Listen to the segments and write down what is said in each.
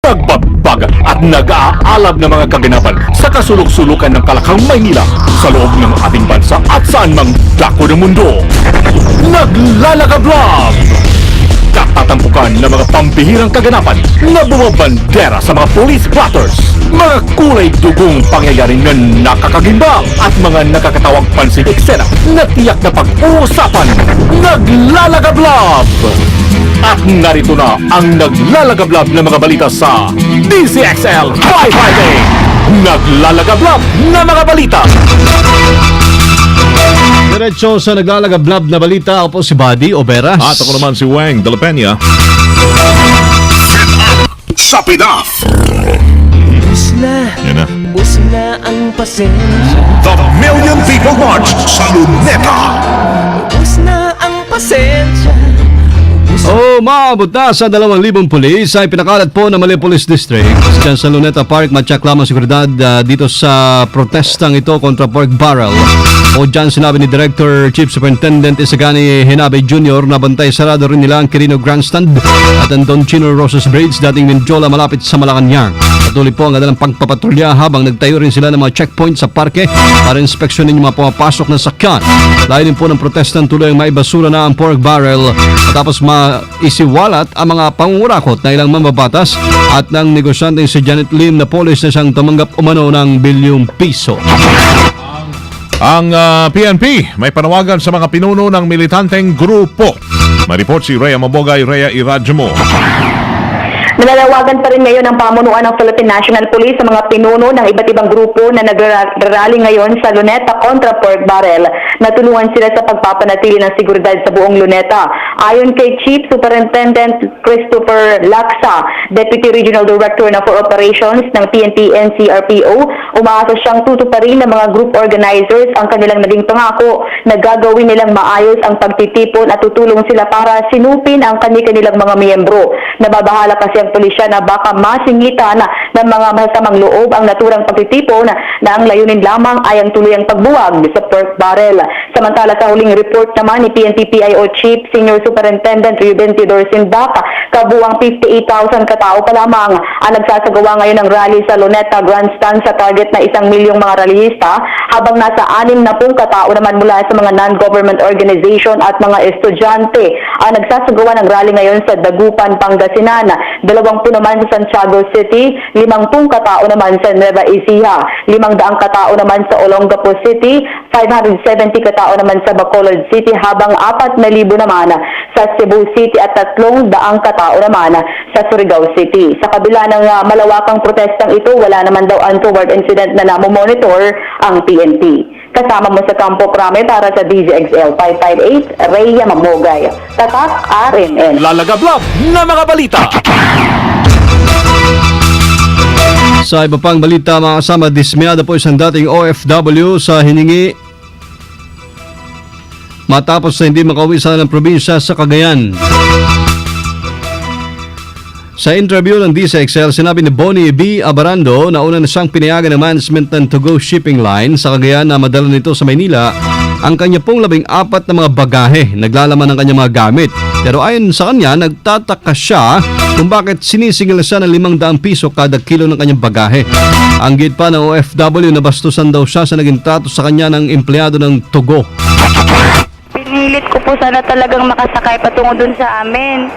Nagbabag at nag-aalab ng mga kaganapan sa kasulok-sulukan ng Kalakang Maynila sa loob ng ating bansa at saan mang dako ng mundo. Naglalagablog! Katatampukan ng mga pambihirang kaganapan na bumabandera sa mga police blotters, mga kulay dugong pangyayari na nakakagimbang at mga nakakatawang pansin eksena na tiyak na pag-uusapan. Naglalagablog! At narito na ang naglalagablab na mga balita sa DZXL 558! Naglalagablab na mga balita! Diretso sa naglalagablab na balita, ako po si Buddy Oberas. At ako naman si Wang de la Peña. Sap it up! Yan na. Bus na ang pasensya. The Million People March sa Luneta. Bus na ang pasensya. Maabot na sa 2,000 pulis ay pinakalat po ng Mali Police District dyan sa Luneta Park. Matyak lamang seguridad dito sa protestang ito kontra pork barrel. O dyan sinabi ni Director Chief Superintendent Isagani Hinabe Jr. na bantay sarado rin nila ang Quirino Grandstand at ang Don Chino Rosas Bridge dating Mindiola malapit sa Malacanang. Patuloy po ang kanilang pagpapatrolya habang nagtayo rin sila ng mga checkpoint sa parke para inspeksyonin yung mga pumapasok na sakyan. Dahil din po ng protestan tuloy ang maibasura na ang pork barrel tapos isiwalat ang mga pangungurakot na ilang mambabatas at ng negosyante si Janet Lim na polis na siyang tumanggap umano ng bilyong piso. Ang PNP may panawagan sa mga pinuno ng militanteng grupo. Maripot si Rhea Mabogay, Rhea Iradyo mo. Nalalawagan pa rin ngayon ang pamunuan ng Philippine National Police sa mga pinuno ng iba't ibang grupo na nagrarally ngayon sa Luneta kontra pork barrel. Natulungan sila sa pagpapanatili ng seguridad sa buong Luneta. Ayon kay Chief Superintendent Christopher Laksa, Deputy Regional Director na for Operations ng PNP NCRPO, umaasa siyang tutuparin ng mga group organizers ang kanilang naging pangako na gagawin nilang maayos ang pagtitipon at tutulong sila para sinupin ang kanilang mga miyembro. Nababahala kasi ang pulisya na baka masingitan ng mga masasamang loob ang naturang pagtitipon na ang layunin lamang ay ang tuluyang pagbuwag sa pork barrel. Samantala sa huling report naman ni PNP PIO Chief Senior Superintendent Ruben Tidor Sindaca, kabuwang 58,000 katao pa lamang ang nagsasagawa ngayon ng rally sa Luneta Grandstand sa target na 1 milyong mga rallyista, habang nasa 60 katao naman mula sa mga non-government organization at mga estudyante ang nagsasagawa ng rally ngayon sa Dagupan, Pangasinan. 20 naman sa Santiago City, 50 katao naman sa Nueva Ecija, 500 katao naman sa Olongapo City, 570 katao naman sa Bacolod City, habang 4,000 naman sa Cebu City at 300 katao naman sa Surigao City. Sa kabila ng malawakang protestang ito, wala naman daw untoward incident na namomonitor ang PNP. Kasama mo sa Campo Crame para sa DZXL 558, Rhea Mabogay, Tatak RNN. Lalagablab na mga balita! Sa iba pang balita, mga kasama, dismayado po isang dating OFW sa hiningi matapos na hindi makauwi sa ng probinsya sa Cagayan. Sa interview ng DZXL, sinabi ni Bonnie B. Abarando na una na siyang pinayagan ng management ng To-Go Shipping Line sa Cagayan na madala nito sa Maynila ang kanya pong 14 na mga bagahe naglalaman ng kanyang mga gamit. Pero ayon sa kanya, nagtataka siya kung bakit sinisingil siya ng 500 piso kada kilo ng kanyang bagahe. Ang git pa ng OFW na bastusan daw siya sa naging trato sa kanya ng empleyado ng To-Go. Pinilit ko po sana talagang makasakay patungo dun sa amin.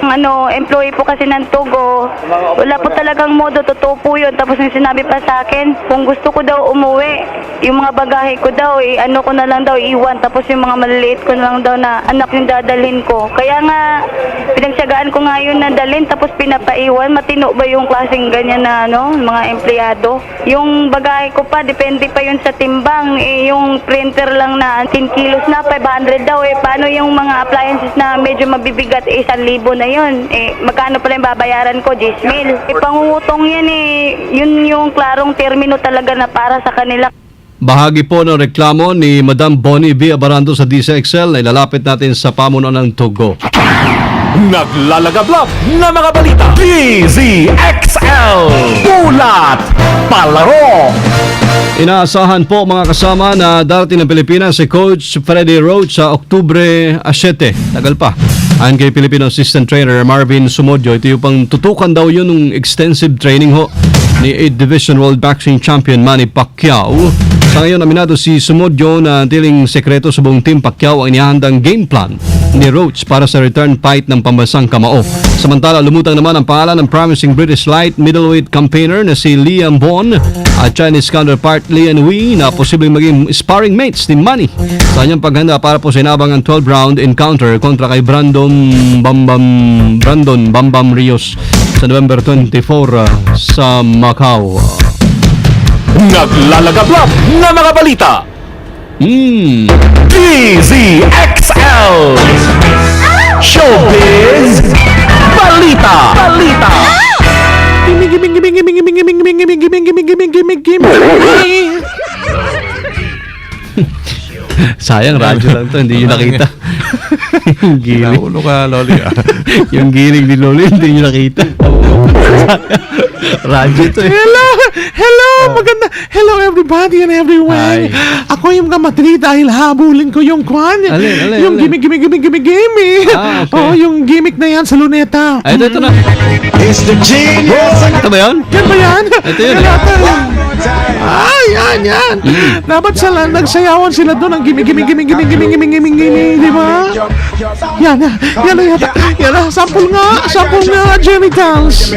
Employee po kasi ng Togo. Wala po talagang modo, totoo po yun. Tapos yung sinabi pa sa akin, kung gusto ko daw umuwi, yung mga bagahe ko daw, ko na lang daw iwan. Tapos yung mga maliliit ko na lang daw na anak yung dadalhin ko. Kaya nga, pinagsiyagaan ko nga yun na dalhin, tapos pinapaiwan. Matino ba yung klaseng ganyan na mga empleyado? Yung bagahe ko pa, depende pa yun sa timbang. Yung printer lang na 10 kilos na, 500 daw. Paano yung mga appliances na medyo mabibigat, 1,000 na yun? Magkano pala yung babayaran ko? 10,000. Pangungutong yan Yun yung klarong termino talaga na para sa kanila. Bahagi po ng reklamo ni Madam Bonnie B. Abarando sa DZXL na ilalapit natin sa pamunuan ng To-Go. Naglalagablab na mga balita. DZXL Ulat Palaro. Inaasahan po mga kasama na darating ng Pilipinas si Coach Freddy Roach sa Oktubre 7. Tagal pa. Ayon kay Filipino assistant trainer Marvin Sumodyo, ito yung pang tutukan daw yun ng extensive training ho ni 8th Division World Boxing Champion Manny Pacquiao. Sa ngayon, aminado si Sumodyo na tiling sekreto sa buong team Pacquiao ang inihandang game plan ni Roach para sa return fight ng pambansang kamao. Samantala, lumutang naman ang pangalan ng promising British light middleweight campaigner na si Liam Bon at Chinese counterpart Lian Wei na posibleng maging sparring mates ni Manny sa kanyang paghanda para po sa inabangang 12-round encounter kontra kay Brandon Bambam Rios sa November 24 sa Macau. Naglalagablab na mga balita. DZXL Showbiz Balita. Sayang, radyo lang to, hindi nyo nakita. Yung giling. Naulo ka, Loli. Yung giling ni Lolo, hindi nyo nakita. Radyo to eh. Hello, maganda. Hello everybody and everywhere. Hi. Ako yung kamatri dahil habulin ko yung kwan. Alin? Yung gimmick. Ah, okay. Oh, yung gimmick na yan sa luneta. Ay, ito na. Ito ba yun? Yan ba yan? Ito yun. Ay, yan. Dapat nagsayawan sila doon ang gimmick, di ba? Yan na. Sample nga, genitals.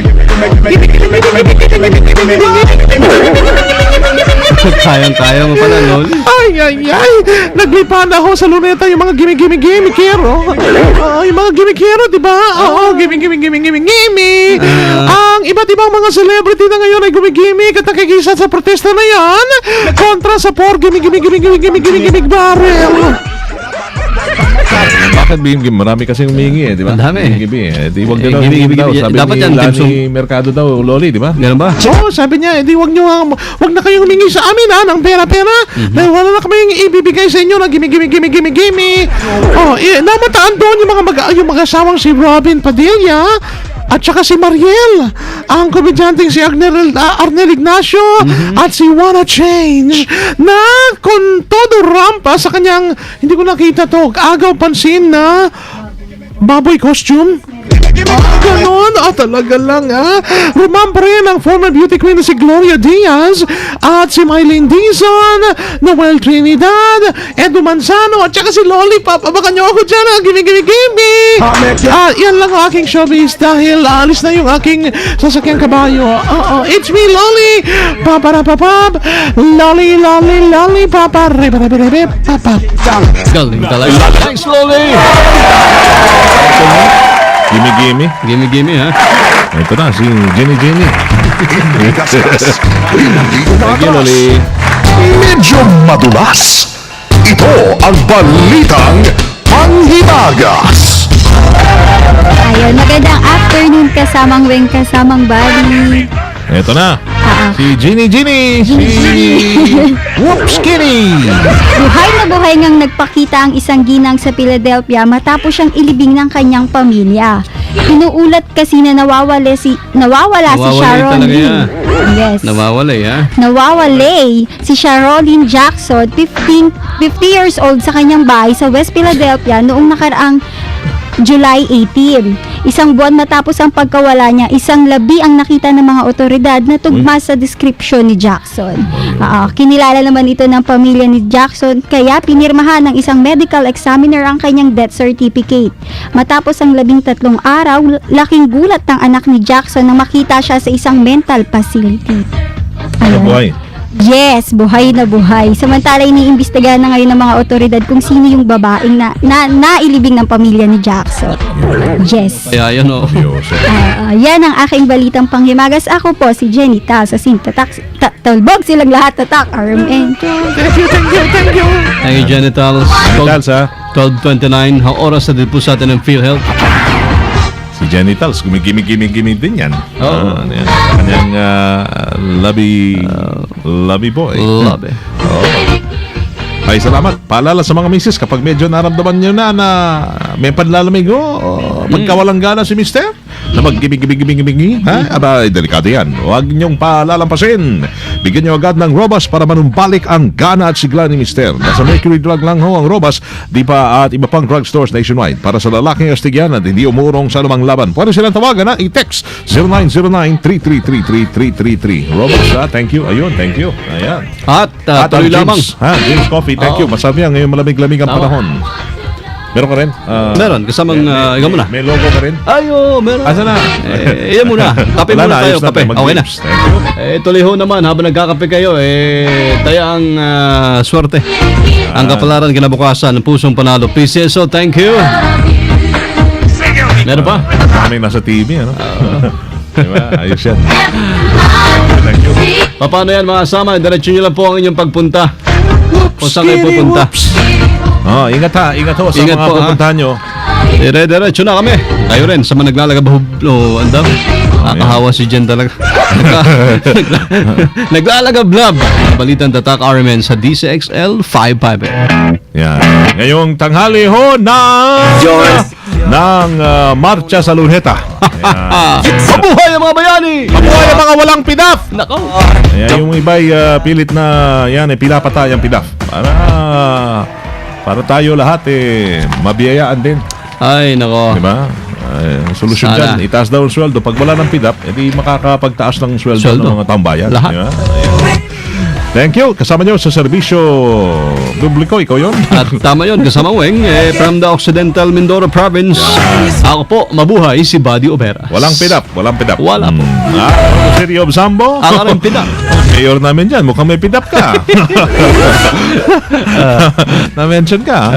Kayang-kaya mo pala, Lol. Ay. Naglipan ako sa luneta yung mga gimmickero. Yung mga gimmickero, di ba? Oo, gimmick. Ang iba't ibang mga celebrity na ngayon ay gimmick at nakikisa sa protesta na yan kontra sa poor gimmick barrel. Bakit bigim? Marami kasing humingi di ba? Ang dami. Di wag nila Gimik daw. Sabi dapat ni yan, Tim Sum. Lani Mercado daw, Loli, di ba? Ganun ba? So, sabi niya, wag na kayong humingi sa amin ng pera. Dahil wala na kami ibibigay sa inyo na gimme. Namataan doon yung mga asawang si Robin Padilla at saka si Mariel, ang komedyanteng si Arnel Ignacio at si Wanna Change na kung todo rampa sa kanyang, hindi ko nakita to, agaw pansin na baboy costume. Ganon, talaga lang Remember rin ang former beauty queen na si Gloria Diaz at si Mylene Dizon, Noel Trinidad, Edu Manzano at saka si Lollipop. Abakan nyo ako dyan, gimme. Yan lang ang aking showbiz dahil alis na yung aking sasakyang kabayo. It's me, Lolly. Paparapapap. Lolly, paparapapap. Galing talaga. Thanks, Loli. Gimme, ha? Ito na, si Jenny. Thank you, Loli. Medyo madulas. Ito ang balitang panghimagas. Ayun, magandang afternoon kasamang Weng, kasamang Bali. Ito na, si Jenny. Whoops, Kitty. Buhay na buhay ngang nagpakita ang isang ginang sa Philadelphia matapos siyang ilibing ng kanyang pamilya. Inuulat kasi na nawawala si Sharon talaga Lynn. yan. Yes. Nawawalay. Si Sharon Jackson, 50 years old sa kanyang bahay sa West Philadelphia noong nakaraang July 18. Isang buwan matapos ang pagkawala niya, isang labi ang nakita ng mga otoridad na tugma sa description ni Jackson. Kinilala naman ito ng pamilya ni Jackson kaya pinirmahan ng isang medical examiner ang kanyang death certificate. Matapos ang 13 araw, laking gulat ng anak ni Jackson nang makita siya sa isang mental facility. Buhay. Yes, buhay na buhay. Samantala, iniimbestigahan na ngayon ng mga otoridad kung sino yung babaeng nailibing ng pamilya ni Jackson. Yes. Kaya yan, oh. Yan ang aking balitang panghimagas. Ako po si Jenny Ta sa Sintatak. Talbog silang lahat, tatak, RMN. Thank you. Thank you, Genitals. Genitals, ha? 12:29. Ang oras na din po sa atin ng PhilHealth. Si Genitals, gimme din yan. Oo. Yan. Kanyang lovey boy. Love it. Ay, salamat. Paalala sa mga misis, kapag medyo naramdaman nyo na may panlalamig pagkawalang gana si mister, na mag-gimig-gimig-gimig-gimig, ha? Aba, delikado yan. Huwag niyong palalampasin. Bigyan niyo agad ng Robas para manumbalik ang gana at sigla ni Mister. Nasa Mercury Drug lang ho ang Robas, di pa at iba pang drugstores nationwide para sa lalaking astigyan at hindi umurong sa lumang laban. Pwede silang tawagan, ha? I-text 0909-333-3333. Robas, ha? Thank you. Ayun, thank you. Ayan. At At tuloy ang lamang. James, ha? James Coffee, thank you. Masabi yan, ngayon malamig-lamig ang Tama. panahon. Meron ka rin? Meron, kasamang, ikaw muna. May logo ka rin? Ayo, meron. Asa na? Iyan muna. Kape Wala muna na, tayo, ayos na kape. tayo. Okay na. Mag-James. Thank you. Tuloy ho naman, habang nagkakape kayo, tayo ang swerte. Ang kapalaran kinabukasan ng pusong panalo. PCSO, thank you. Meron pa? Maraming nasa TV, ano? Diba? Ayos yan. Thank you. Paano yan mga kasama? Diretso nyo lang po ang inyong pagpunta. Kung saan kayo pupunta. Ingat ha. Ingat ho sa Ingat mga po, ha? pupuntahan nyo. Dire-diretso na kami. Kayo rin, sa mga naglalagabahub. Andaw. Nakakahawa si Jen talaga. Naglalagablab. Balitang tatak RMN sa DCXL 558. Yan. Ngayong tanghali ho ng marcha sa Luneta. Mabuhay ang mga bayani! Mabuhay ang mga walang pidaf! Nako! Ayan, yung iba'y pilit na yan, pinapatay ang pidaf. Para tayo lahat mabiyayaan din. Ay, nako. Diba? Solusyon Sana. dyan, itaas daw ang sweldo. Pag wala ng pidap, edi makakapagtaas ng sweldo Sweldo. ng mga tambayan. Lahat. Diba? Ayan. Thank you. Kasama nyo sa serbisyo publiko. Ikaw yun. At tama yun, kasama Weng, from the Occidental Mindoro Province. Ako po, mabuhay si Buddy Obera. Walang pidap. Walang pidap. Wala po. City of Sambo. Ang aking pidap. Mayor namin dyan. Mukhang may pidap ka. Na-mention ka.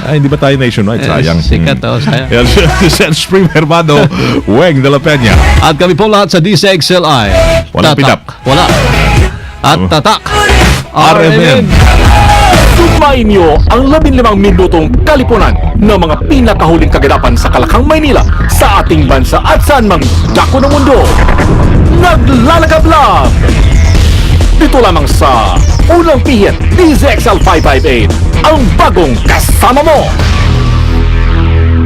Ay, hindi ba tayo nationwide? Sayang. Sikat, sayang. Yan, Sen Spring Hermado, Weng de la Peña. At kami po lahat sa DCXLI. Walang Tatak. pidap. Wala. At tatak. RMN. Tumayin niyo ang 15 minutong kalipunan ng mga pinakahuling kaganapan sa Kalakang Maynila sa ating bansa at saan mang dako ng mundo. Naglalagablab! Dito lamang sa Unang Pihit, DZXL 558, ang bagong kasama mo!